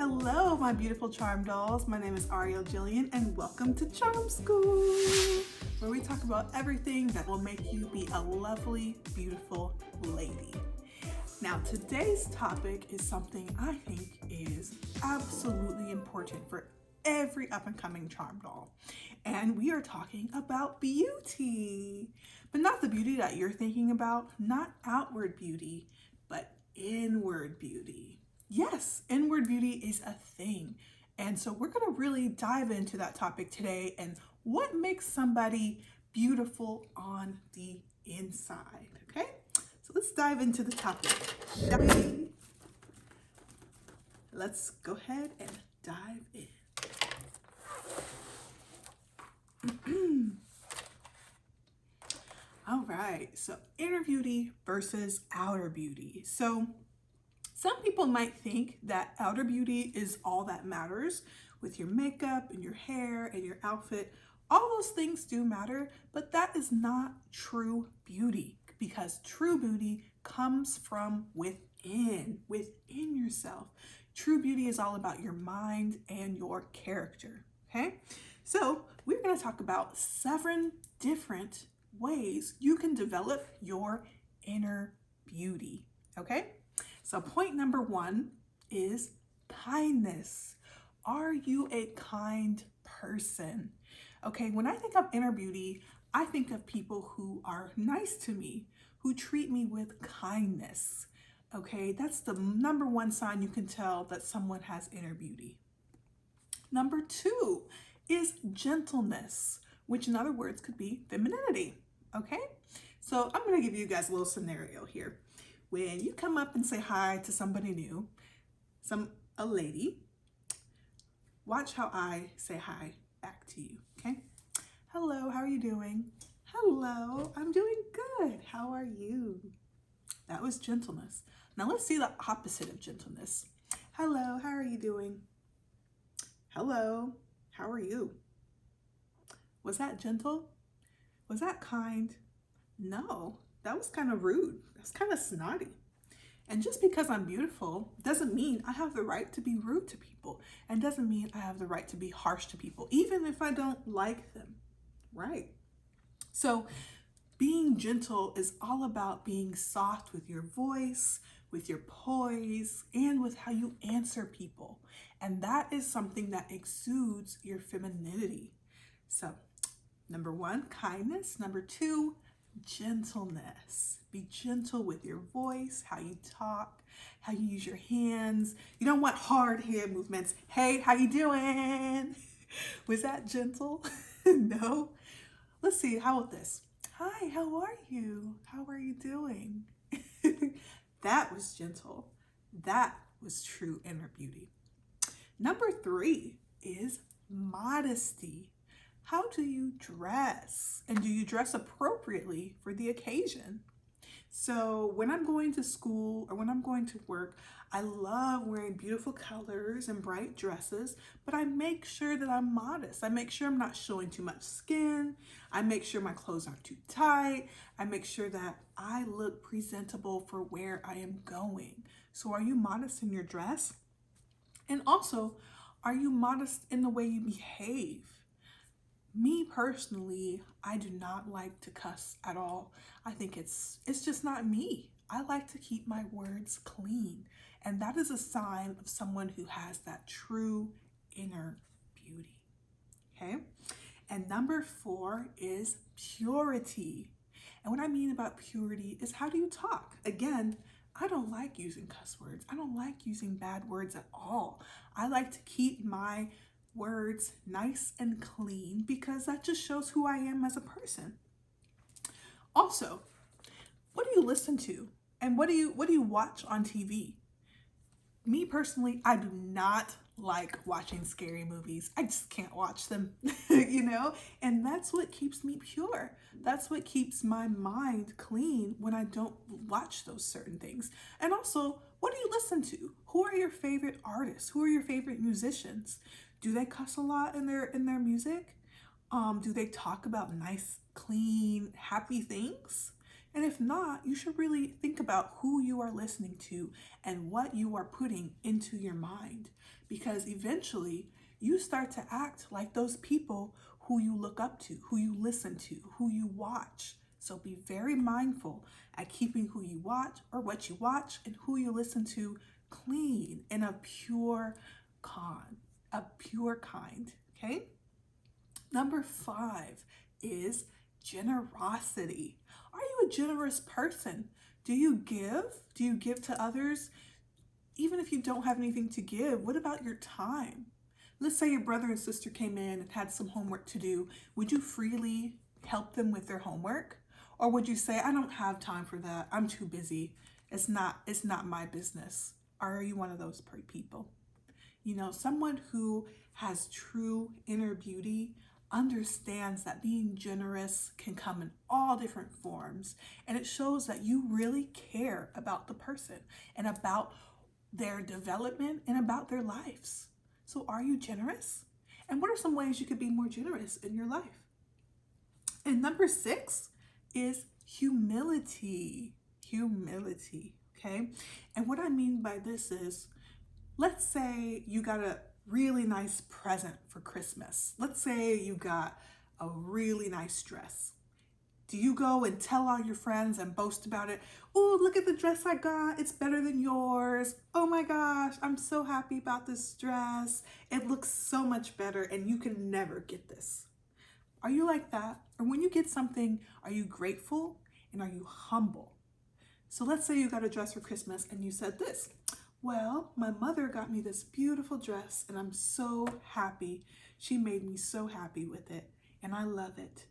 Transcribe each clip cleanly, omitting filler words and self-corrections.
Hello, my beautiful charm dolls. My name is Ariel Jillian, and welcome to Charm School, where we talk about everything that will make you be a lovely, beautiful lady. Now, today's topic is something I think is absolutely important for every up-and-coming charm doll. And we are talking about beauty. But not the beauty that you're thinking about, not outward beauty, but inward beauty. Yes, inward beauty is a thing. And so we're going to really dive into that topic today and what makes somebody beautiful on the inside, okay? So let's dive into the topic, shall we? Let's go ahead and dive in. All right, so inner beauty versus outer beauty. So some people might think that outer beauty is all that matters with your makeup and your hair and your outfit. All those things do matter, but that is not true beauty, because true beauty comes from within yourself. True beauty is all about your mind and your character, okay? So we're going to talk about 7 different ways you can develop your inner beauty, okay? So point number 1 is kindness. Are you a kind person? Okay, when I think of inner beauty, I think of people who are nice to me, who treat me with kindness. Okay, that's the number 1 sign you can tell that someone has inner beauty. Number 2 is gentleness, which in other words could be femininity. Okay, so I'm going to give you guys a little scenario here. When you come up and say hi to somebody new, a lady, watch how I say hi back to you, okay? Hello, how are you doing? Hello, I'm doing good. How are you? That was gentleness. Now let's see the opposite of gentleness. Hello, how are you doing? Hello, how are you? Was that gentle? Was that kind? No, that was kind of rude. That's kind of snotty. And just because I'm beautiful doesn't mean I have the right to be rude to people, and doesn't mean I have the right to be harsh to people, even if I don't like them, right? So being gentle is all about being soft with your voice, with your poise, and with how you answer people. And that is something that exudes your femininity. So number 1, kindness. Number 2, gentleness. Be gentle with your voice, how you talk, how you use your hands. You don't want hard hand movements. Hey, how you doing? Was that gentle? No? Let's see, how about this? Hi, how are you? How are you doing? That was gentle. That was true inner beauty. Number 3 is modesty. How do you dress? And do you dress appropriately for the occasion? So when I'm going to school or when I'm going to work, I love wearing beautiful colors and bright dresses, but I make sure that I'm modest. I make sure I'm not showing too much skin. I make sure my clothes aren't too tight. I make sure that I look presentable for where I am going. So are you modest in your dress? And also, are you modest in the way you behave? Me personally, I do not like to cuss at all. I think it's just not me. I like to keep my words clean. And that is a sign of someone who has that true inner beauty. Okay? And number 4 is purity. And what I mean about purity is, how do you talk? Again, I don't like using cuss words. I don't like using bad words at all. I like to keep my words nice and clean, because that just shows who I am as a person. Also, what do you listen to? And what do you watch on TV? Me personally, I do not like watching scary movies. I just can't watch them, you know? And that's what keeps me pure. That's what keeps my mind clean when I don't watch those certain things. And also, what do you listen to? Who are your favorite artists? Who are your favorite musicians? Do they cuss a lot in their music? Do they talk about nice, clean, happy things? And if not, you should really think about who you are listening to and what you are putting into your mind. because eventually you start to act like those people who you look up to, who you listen to, who you watch. So be very mindful at keeping who you watch or what you watch and who you listen to clean and a pure kind, okay? Number 5 is generosity. Are you a generous person? Do you give? Do you give to others? Even if you don't have anything to give, what about your time? Let's say your brother and sister came in and had some homework to do. Would you freely help them with their homework? Or would you say, I don't have time for that. I'm too busy. It's not my business. Are you one of those people? You know, someone who has true inner beauty understands that being generous can come in all different forms. And it shows that you really care about the person and about their development and about their lives. So are you generous? And what are some ways you could be more generous in your life? And number 6 is humility. Humility, okay? And what I mean by this is, let's say you got a really nice present for Christmas. Let's say you got a really nice dress. Do you go and tell all your friends and boast about it? Oh, look at the dress I got. It's better than yours. Oh my gosh, I'm so happy about this dress. It looks so much better and you can never get this. Are you like that? Or when you get something, are you grateful and are you humble? So let's say you got a dress for Christmas and you said this. Well, my mother got me this beautiful dress and I'm so happy. She made me so happy with it and I love it.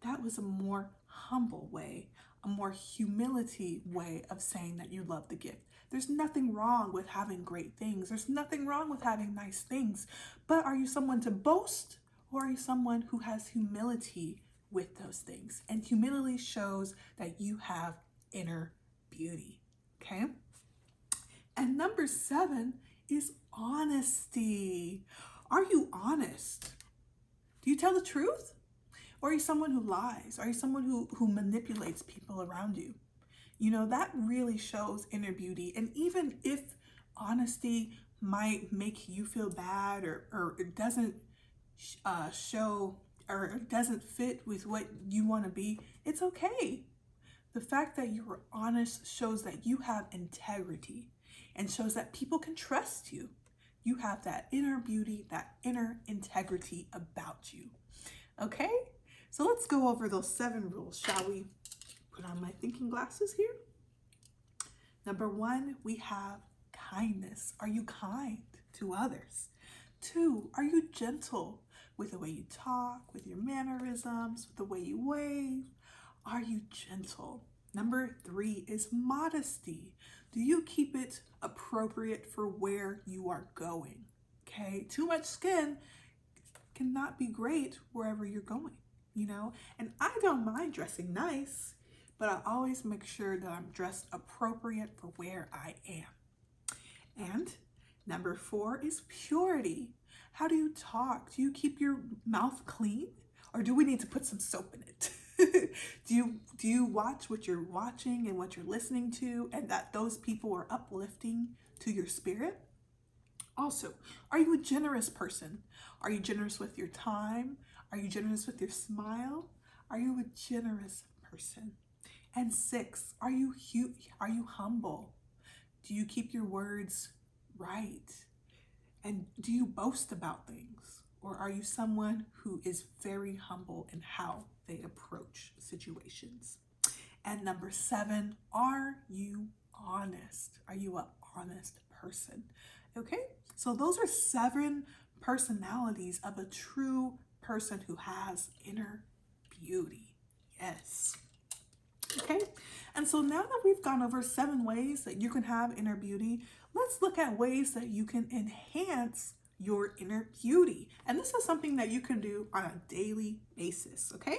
That was a more humble way, a more humility way of saying that you love the gift. There's nothing wrong with having great things. There's nothing wrong with having nice things. But are you someone to boast or are you someone who has humility with those things? And humility shows that you have inner beauty, okay? And number 7 is honesty. Are you honest? Do you tell the truth? Or are you someone who lies? Are you someone who manipulates people around you? You know, that really shows inner beauty. And even if honesty might make you feel bad or it doesn't show or it doesn't fit with what you want to be, it's okay. The fact that you are honest shows that you have integrity and shows that people can trust you. You have that inner beauty, that inner integrity about you. Okay? So let's go over those 7 rules, shall we? Put on my thinking glasses here. Number 1, we have kindness. Are you kind to others? 2, are you gentle with the way you talk, with your mannerisms, with the way you wave? Are you gentle? Number 3 is modesty. Do you keep it appropriate for where you are going? Okay, too much skin cannot be great wherever you're going, you know? And I don't mind dressing nice, but I always make sure that I'm dressed appropriate for where I am. And number 4 is purity. How do you talk? Do you keep your mouth clean? Or do we need to put some soap in it? Do you watch what you're watching and what you're listening to and that those people are uplifting to your spirit? Also, are you a generous person? Are you generous with your time? Are you generous with your smile? Are you a generous person? And 6, are you humble? Do you keep your words right? And do you boast about things? Or are you someone who is very humble in how they approach situations? And number 7, are you honest? Are you an honest person? Okay, so those are 7 personalities of a true person who has inner beauty. Yes. Okay, and so now that we've gone over 7 ways that you can have inner beauty, let's look at ways that you can enhance your inner beauty. And this is something that you can do on a daily basis, okay?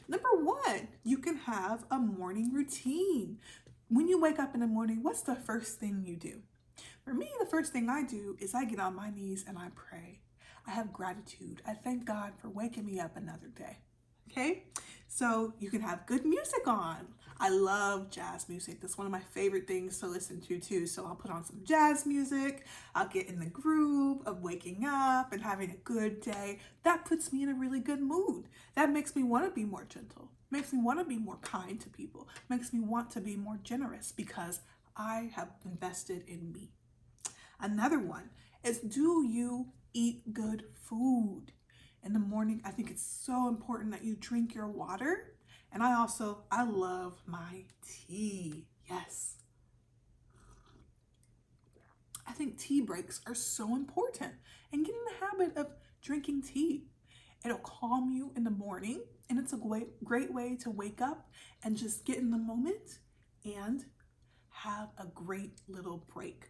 Number 1, you can have a morning routine. When you wake up in the morning, what's the first thing you do? For me, the first thing I do is I get on my knees and I pray. I have gratitude. I thank God for waking me up another day, Okay, so you can have good music on. I love jazz music. That's one of my favorite things to listen to too. So I'll put on some jazz music. I'll get in the groove of waking up and having a good day. That puts me in a really good mood. That makes me want to be more gentle. Makes me want to be more kind to people. Makes me want to be more generous because I have invested in me. Another one is, do you eat good food? In the morning, I think it's so important that you drink your water. And I love my tea. Yes. I think tea breaks are so important. And get in the habit of drinking tea. It'll calm you in the morning. And it's a great way to wake up and just get in the moment and have a great little break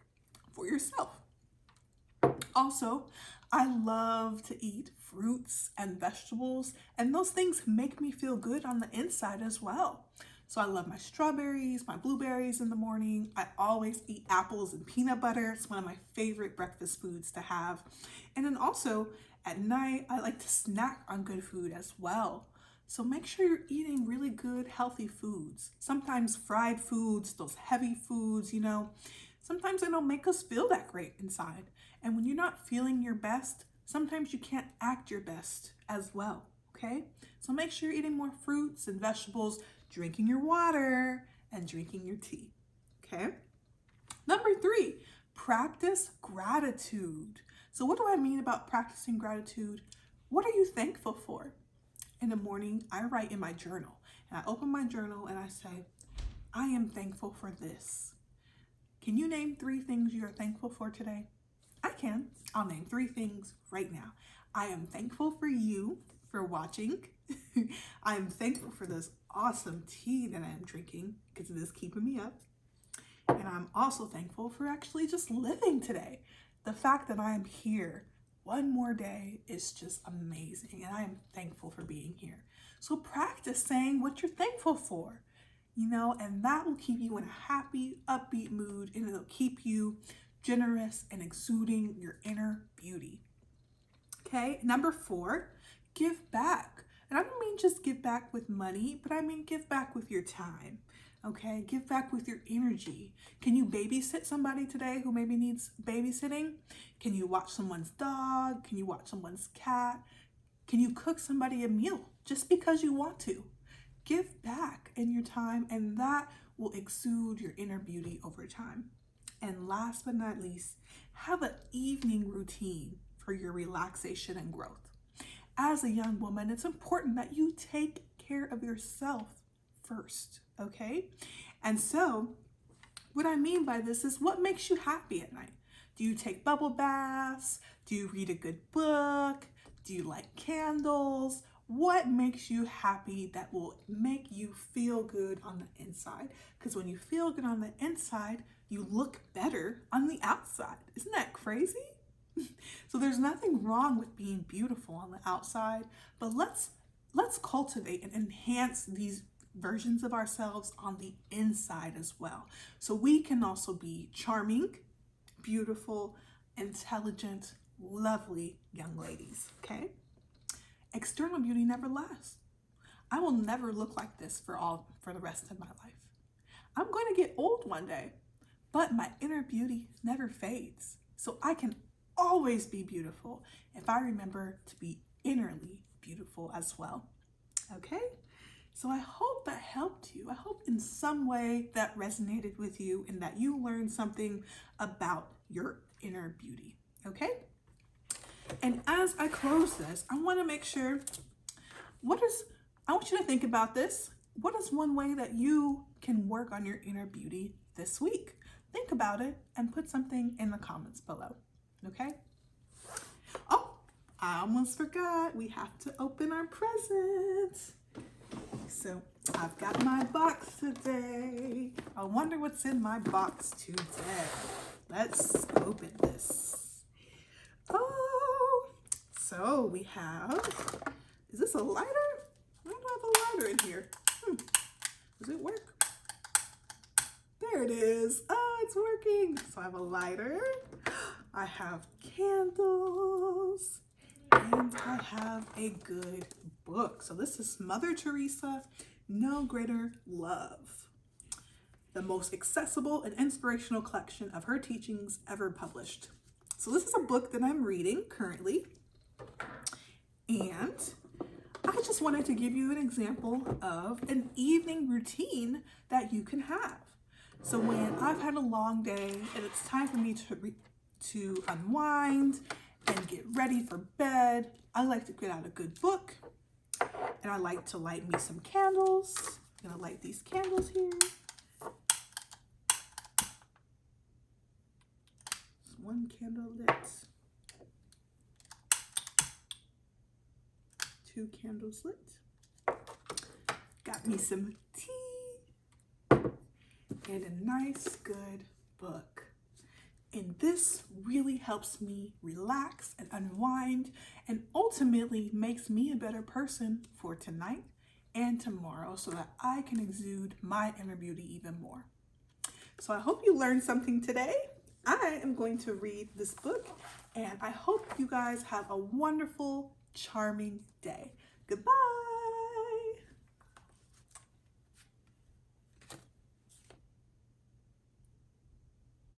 for yourself. Also, I love to eat fruits and vegetables, and those things make me feel good on the inside as well. So I love my strawberries, my blueberries in the morning. I always eat apples and peanut butter. It's one of my favorite breakfast foods to have. And then also at night, I like to snack on good food as well. So make sure you're eating really good, healthy foods. Sometimes fried foods, those heavy foods, sometimes they don't make us feel that great inside. And when you're not feeling your best, sometimes you can't act your best as well, okay? So make sure you're eating more fruits and vegetables, drinking your water, and drinking your tea, okay? Number 3, practice gratitude. So what do I mean about practicing gratitude? What are you thankful for? In the morning, I write in my journal, and I open my journal and I say, I am thankful for this. Can you name 3 things you are thankful for today? I can. I'll name 3 things right now. I am thankful for you for watching. I am thankful for this awesome tea that I am drinking because it is keeping me up. And I'm also thankful for actually just living today. The fact that I am here one more day is just amazing. And I am thankful for being here. So practice saying what you're thankful for. And that will keep you in a happy, upbeat mood, and it'll keep you generous and exuding your inner beauty. Okay, number 4, give back. And I don't mean just give back with money, but I mean give back with your time. Okay, give back with your energy. Can you babysit somebody today who maybe needs babysitting? Can you watch someone's dog? Can you watch someone's cat? Can you cook somebody a meal just because you want to? Give back in your time, and that will exude your inner beauty over time. And last but not least, have an evening routine for your relaxation and growth. As a young woman, it's important that you take care of yourself first, okay? And so what I mean by this is, what makes you happy at night? Do you take bubble baths? Do you read a good book? Do you light candles? What makes you happy that will make you feel good on the inside? Because when you feel good on the inside, you look better on the outside. Isn't that crazy? So there's nothing wrong with being beautiful on the outside, but let's cultivate and enhance these versions of ourselves on the inside as well. So we can also be charming, beautiful, intelligent, lovely young ladies, okay? External beauty never lasts. I will never look like this for the rest of my life. I'm going to get old one day, but my inner beauty never fades. So I can always be beautiful if I remember to be innerly beautiful as well. Okay? So I hope that helped you. I hope in some way that resonated with you and that you learned something about your inner beauty. Okay? And as I close this, I want to make sure, I want you to think about this. What is one way that you can work on your inner beauty this week? Think about it and put something in the comments below. Okay? Oh, I almost forgot. We have to open our presents. So I've got my box today. I wonder what's in my box today. Let's open this. Oh, so we have, is this a lighter? I don't have a lighter in here. Does it work? There it is. Oh, it's working. So I have a lighter. I have candles. And and I have a good book. So this is Mother Teresa, No Greater Love, the most accessible and inspirational collection of her teachings ever published. So this is a book that I'm reading currently, and I just wanted to give you an example of an evening routine that you can have. So when I've had a long day and it's time for me to unwind and get ready for bed, I like to get out a good book, and I like to light me some candles. I'm gonna light these candles here. One candle lit. 2 candles lit. Got me some tea and a nice good book. And this really helps me relax and unwind, and ultimately makes me a better person for tonight and tomorrow, so that I can exude my inner beauty even more. So I hope you learned something today. I am going to read this book, and I hope you guys have a wonderful, charming day. Goodbye.